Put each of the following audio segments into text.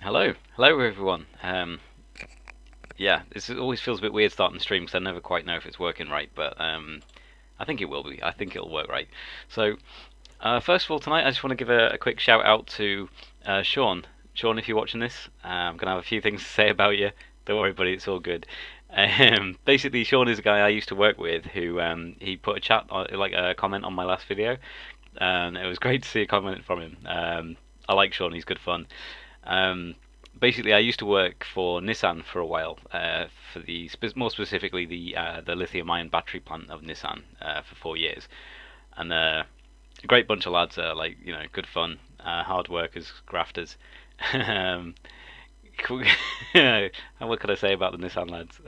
Hello everyone. Yeah, this always feels a bit weird starting the stream because I never quite know if it's working right, but I think it will be. I think it'll work right. So, first of all, tonight I just want to give a quick shout out to Sean. Sean, if you're watching this, I'm gonna have a few things to say about you. Don't worry, buddy, it's all good. Basically, Sean is a guy I used to work with who he put a chat, like a comment on my last video, and it was great to see a comment from him. I like Sean; he's good fun. Um, Basically, I used to work for Nissan for a while, for more specifically the lithium-ion battery plant of Nissan for 4 years, and a great bunch of lads, like good fun, hard workers, grafters. um, cool- what could I say about the Nissan lads?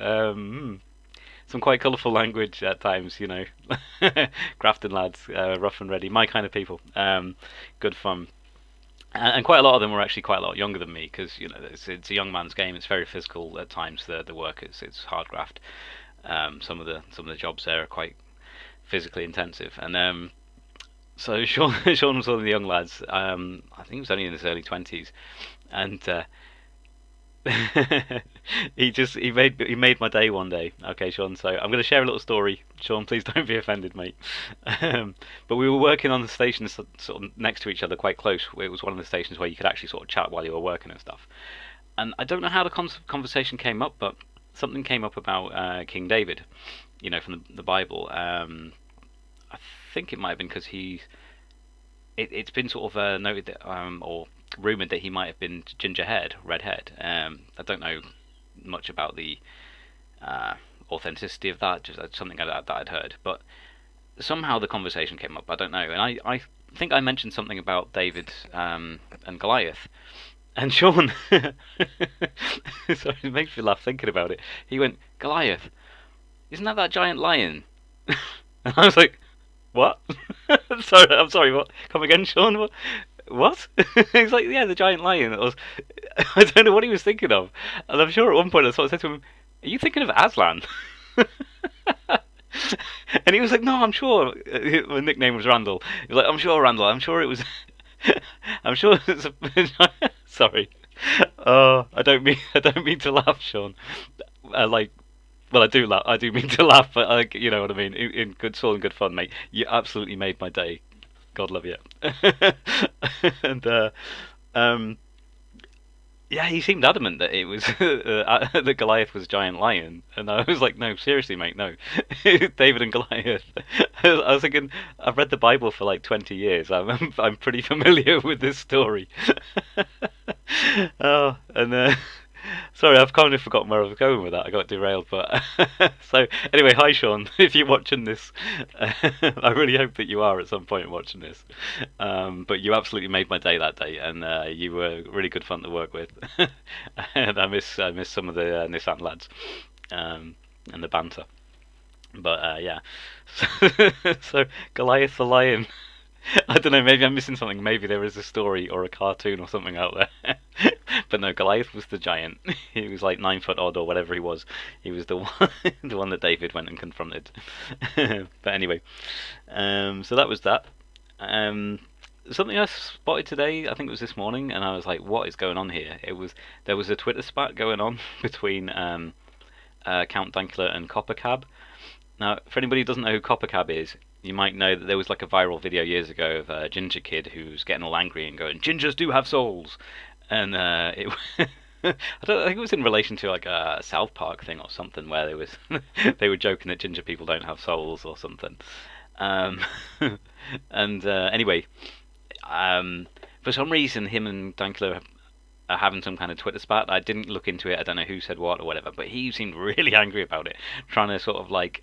Some quite colourful language at times, grafting lads, rough and ready, my kind of people. Good fun. And quite a lot of them were actually quite a lot younger than me because it's a young man's game. It's very physical at times. The work it's hard graft. Some of the jobs there are quite physically intensive. And so Sean was one of the young lads. I think he was only in his early 20s, and he made my day one day. Okay, Sean. So I'm going to share a little story. Sean, please don't be offended, mate. But we were working on the stations sort of next to each other, quite close. It was one of the stations where you could actually sort of chat while you were working and stuff. And I don't know how the conversation came up, but something came up about King David, from the Bible. I think it might have been because it's been sort of noted that, or rumored that he might have been ginger-haired, red-haired. I don't know much about the uh, authenticity of that, just something that I'd heard. But somehow the conversation came up. I don't know, and I think I mentioned something about David and Goliath, and Sean. Sorry, it makes me laugh thinking about it. He went, Goliath, isn't that giant lion? And I was like, what? Sorry, I'm sorry. What? Come again, Sean? What? He's like, yeah, the giant lion. I don't know what he was thinking of, and I'm sure at one point I sort of said to him, "Are you thinking of Aslan?" And he was like, "No, I'm sure." My nickname was Randall. He was like, "I'm sure, Randall. I'm sure it was. I'm sure it's a." Sorry. Oh, I don't mean to laugh, Sean. Like, well, I do laugh. I do mean to laugh, but you know what I mean. In good soul and good fun, mate. You absolutely made my day. God love you. And um, yeah, he seemed adamant that it was that Goliath was a giant lion, and I was like, no, seriously, mate, no. David and Goliath. I was thinking, I've read the Bible for like 20 years. I'm pretty familiar with this story. Oh, and sorry, I've kind of forgotten where I was going with that. I got derailed, but so anyway, hi Sean, if you're watching this, I really hope that you are at some point watching this. But you absolutely made my day that day, and you were really good fun to work with. And I miss some of the Nissan lads, and the banter. But yeah, so Goliath the lion. I don't know, maybe I'm missing something. Maybe there is a story or a cartoon or something out there. But no, Goliath was the giant. He was like 9 foot odd or whatever he was. He was the one, the one that David went and confronted. But anyway, so that was that. Um, Something I spotted today, I think it was this morning, and I was like, "What is going on here?" There was a Twitter spat going on between Count Dankula and CopperCab. Now, for anybody who doesn't know who CopperCab is, you might know that there was like a viral video years ago of a ginger kid who's getting all angry and going, "Gingers do have souls," and I think it was in relation to like a South Park thing or something where they was they were joking that ginger people don't have souls or something. Um, and anyway, for some reason, him and Dankula are having some kind of Twitter spat. I didn't look into it. I don't know who said what or whatever, but he seemed really angry about it, trying to sort of like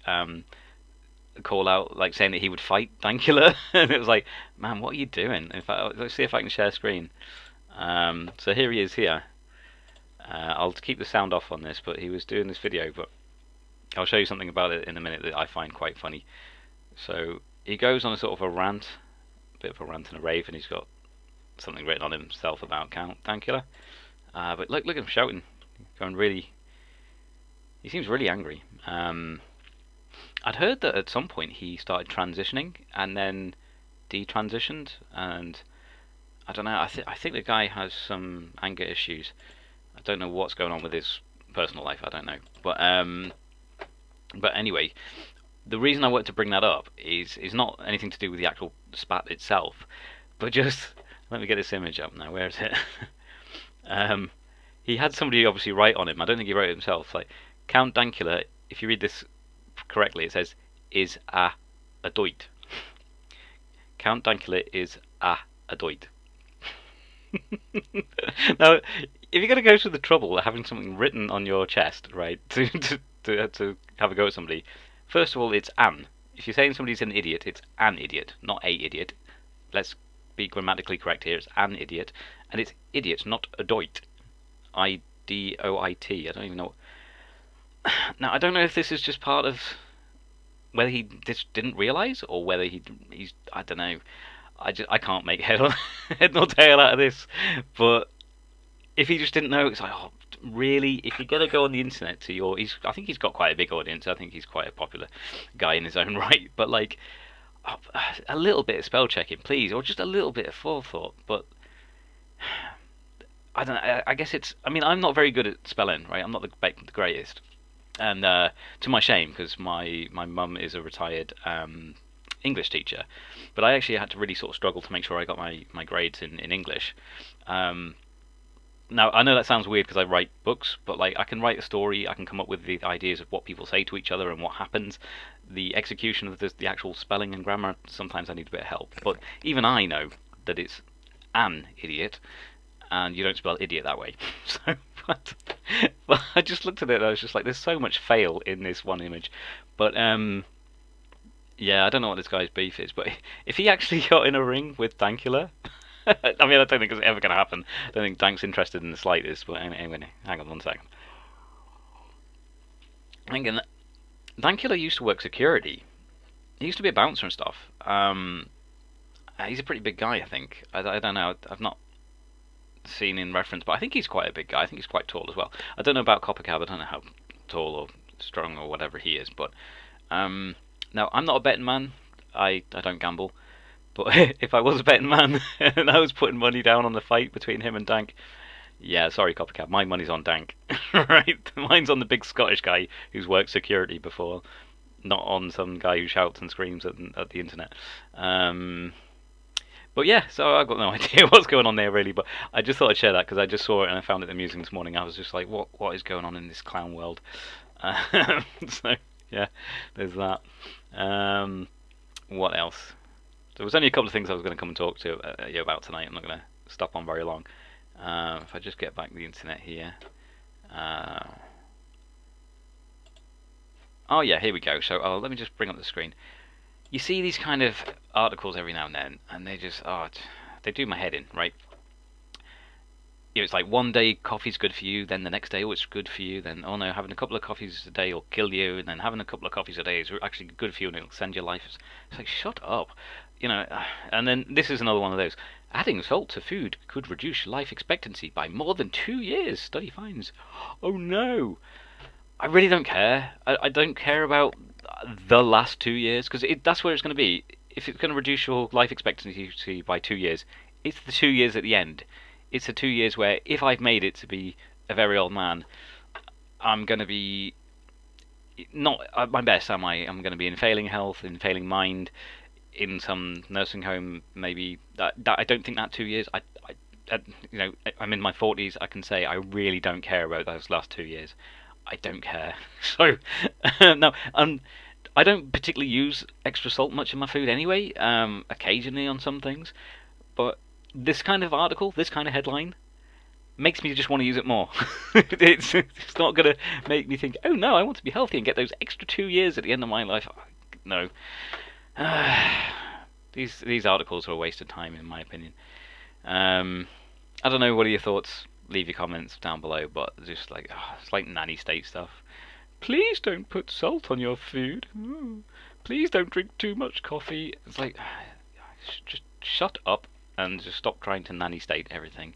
call out, like saying that he would fight Dankula, and it was like, man, what are you doing? In fact, let's see if I can share screen. So here he is here. I'll keep the sound off on this, but he was doing this video, but I'll show you something about it in a minute that I find quite funny. So he goes on a sort of a rant, a bit of a rant and a rave, and he's got something written on himself about Count Dankula. But look at him shouting, going really. He seems really angry. I'd heard that at some point he started transitioning and then detransitioned, and I don't know. I think the guy has some anger issues. I don't know what's going on with his personal life. I don't know. But anyway, the reason I wanted to bring that up is not anything to do with the actual spat itself, but just let me get this image up now. Where is it? He had somebody obviously write on him. I don't think he wrote it himself. Like Count Dankula. If you read this correctly, it says is a doit. Count Dankula is a doit. Now, if you're going to go through the trouble of having something written on your chest, right, to have a go at somebody, first of all, it's an. If you're saying somebody's an idiot, it's an idiot, not a idiot. Let's be grammatically correct here. It's an idiot, and it's idiot, not a doit. I-D-O-I-T. I don't even know. Now, I don't know if this is just part of whether he just didn't realise or whether he's I don't know. I can't make head nor tail out of this. But if he just didn't know, it's like, oh, really? If you're gonna go on the internet to I think he's got quite a big audience. I think he's quite a popular guy in his own right. But like, a little bit of spell checking, please, or just a little bit of forethought. But I don't know. I guess it's. I mean, I'm not very good at spelling, right? I'm not the greatest, and to my shame, because my mum is a retired English teacher, but I actually had to really sort of struggle to make sure I got my grades in English. Now I know that sounds weird because I write books, but like I can write a story, I can come up with the ideas of what people say to each other and what happens. The execution of the actual spelling and grammar, sometimes I need a bit of help. But even I know that it's an idiot, and you don't spell idiot that way. So, but I just looked at it and I was just like, there's so much fail in this one image. But yeah, I don't know what this guy's beef is, but if he actually got in a ring with Dankula, I mean, I don't think it's ever going to happen. I don't think Dank's interested in the slightest. But anyway, hang on one second. Thinking Dankula used to work security. He used to be a bouncer and stuff. He's a pretty big guy, I think. I don't know. I've not seen in reference, but I think he's quite a big guy. I think he's quite tall as well. I don't know about CopperCab. I don't know how tall or strong or whatever he is, but now I'm not a betting man. I don't gamble, but if I was a betting man and I was putting money down on the fight between him and Dank, yeah, sorry CopperCab, my money's on Dank. Right, mine's on the big Scottish guy who's worked security before, not on some guy who shouts and screams at the internet. But yeah, so I've got no idea what's going on there really, but I just thought I'd share that because I just saw it and I found it amusing this morning. I was just like, what is going on in this clown world? So yeah, there's that. What else? There was only a couple of things I was going to come and talk to you about tonight. I'm not going to stop on very long. If I just get back the internet here. Oh yeah, here we go. So let me just bring up the screen. You see these kind of articles every now and then, and they just they do my head in, right? You know, it's like one day coffee's good for you, then the next day it's good for you, then oh no, having a couple of coffees a day will kill you, and then having a couple of coffees a day is actually good for you and it'll send your life. It's like, shut up, you know. And then this is another one of those. Adding salt to food could reduce life expectancy by more than 2 years. Study finds. Oh no. I really don't care. I don't care about the last 2 years because that's where it's going to be. If it's going to reduce your life expectancy by 2 years, it's the 2 years at the end. It's the 2 years where if I've made it to be a very old man, I'm going to be not at my best, am I? I'm going to be in failing health, in failing mind, in some nursing home maybe. That I don't think that 2 years. You know, I'm in my 40s. I can say I really don't care about those last 2 years. I don't care. So, no, I don't particularly use extra salt much in my food anyway, occasionally on some things, but this kind of article, this kind of headline, makes me just want to use it more. It's not going to make me think, oh no, I want to be healthy and get those extra 2 years at the end of my life. No. These articles are a waste of time, in my opinion. I don't know, what are your thoughts? Leave your comments down below, but just like, it's like nanny state stuff. Please don't put salt on your food. Please don't drink too much coffee. It's like, just shut up and just stop trying to nanny state everything.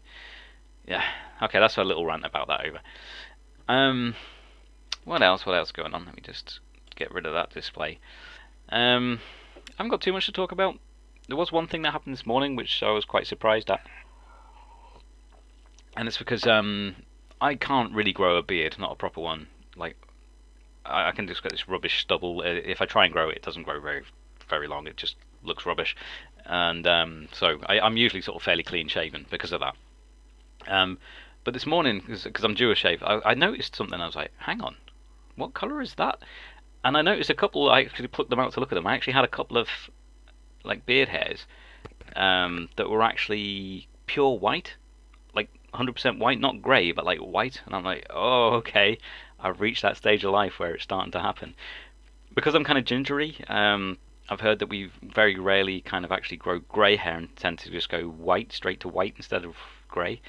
Yeah, okay, that's a little rant about that over. What else going on? Let me just get rid of that display. I haven't got too much to talk about. There was one thing that happened this morning which I was quite surprised at. and it's because I can't really grow a beard, not a proper one. Like I can just get this rubbish stubble. If I try and grow it, it doesn't grow very long. It just looks rubbish, and so I'm usually sort of fairly clean shaven because of that. But this morning, because I'm due a shave, I noticed something. I was like, hang on, what colour is that? And I noticed a couple. I actually plucked them out to look at them. I actually had a couple of like beard hairs that were actually pure white, like 100% white, not grey, but like white. And I'm like, oh, okay, I've reached that stage of life where it's starting to happen. Because I'm kind of gingery, I've heard that we very rarely kind of actually grow grey hair and tend to just go white, straight to white instead of grey.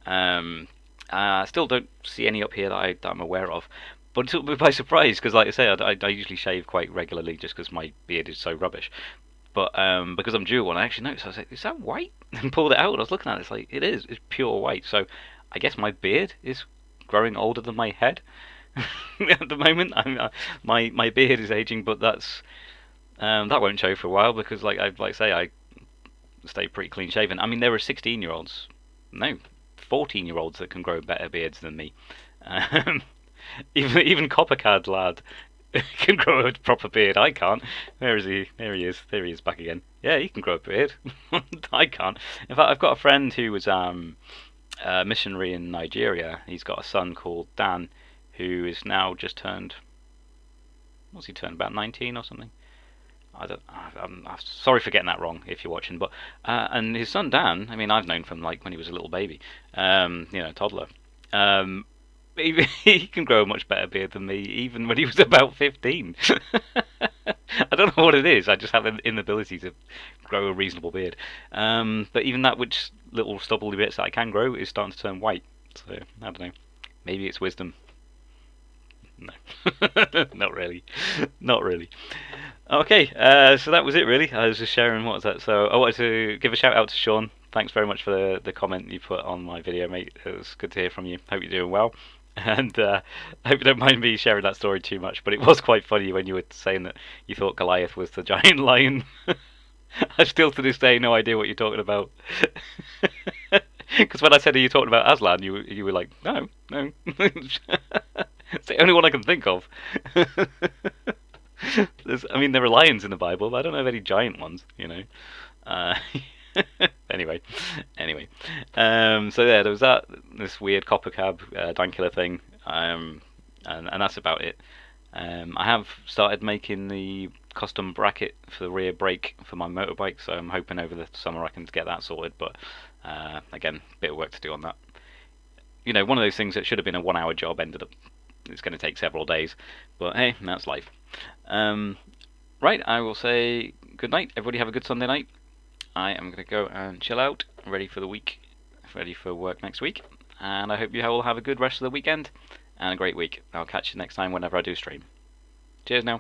I still don't see any up here that I'm aware of. But it took me by surprise because, like I say, I usually shave quite regularly just because my beard is so rubbish. But because I'm due one, I actually noticed. I was like, "Is that white?" And pulled it out. And I was looking at it. It's like it is. It's pure white. So I guess my beard is growing older than my head at the moment. My beard is aging, but that won't show for a while because, like I say, I stay pretty clean shaven. I mean, there are 16-year-olds, no, 14-year-olds that can grow better beards than me. Um, even CopperCab lad can grow a proper beard. I can't. Where is he? There he is. There he is back again. Yeah, he can grow a beard. I can't. In fact, I've got a friend who was a missionary in Nigeria. He's got a son called Dan, who is now just turned. What's he turned? About 19 or something. I'm sorry for getting that wrong if you're watching, but and his son Dan, I mean, I've known from like when he was a little baby, toddler. Um, he can grow a much better beard than me, even when he was about 15. I don't know what it is. I just have an inability to grow a reasonable beard. But even that which little stubbly bits that I can grow is starting to turn white. So I don't know. Maybe it's wisdom. No, not really. Not really. Okay, so that was it really. I was just sharing what was that. So I wanted to give a shout out to Sean. Thanks very much for the comment you put on my video, mate. It was good to hear from you. Hope you're doing well. And I hope you don't mind me sharing that story too much, but it was quite funny when you were saying that you thought Goliath was the giant lion. I still to this day no idea what you're talking about. Because when I said, "Are you talking about Aslan?" you were like, "No, no." It's the only one I can think of. I mean, there are lions in the Bible, but I don't know of any giant ones, you know. Uh, anyway. So yeah, there was this weird CopperCab Dankula thing, and that's about it. I have started making the custom bracket for the rear brake for my motorbike, so I'm hoping over the summer I can get that sorted. But again, bit of work to do on that. You know, one of those things that should have been a 1-hour job ended up it's going to take several days. But hey, that's life. Right, I will say good night. Everybody have a good Sunday night. I am going to go and chill out, ready for the week, ready for work next week. And I hope you all have a good rest of the weekend and a great week. I'll catch you next time whenever I do stream. Cheers now.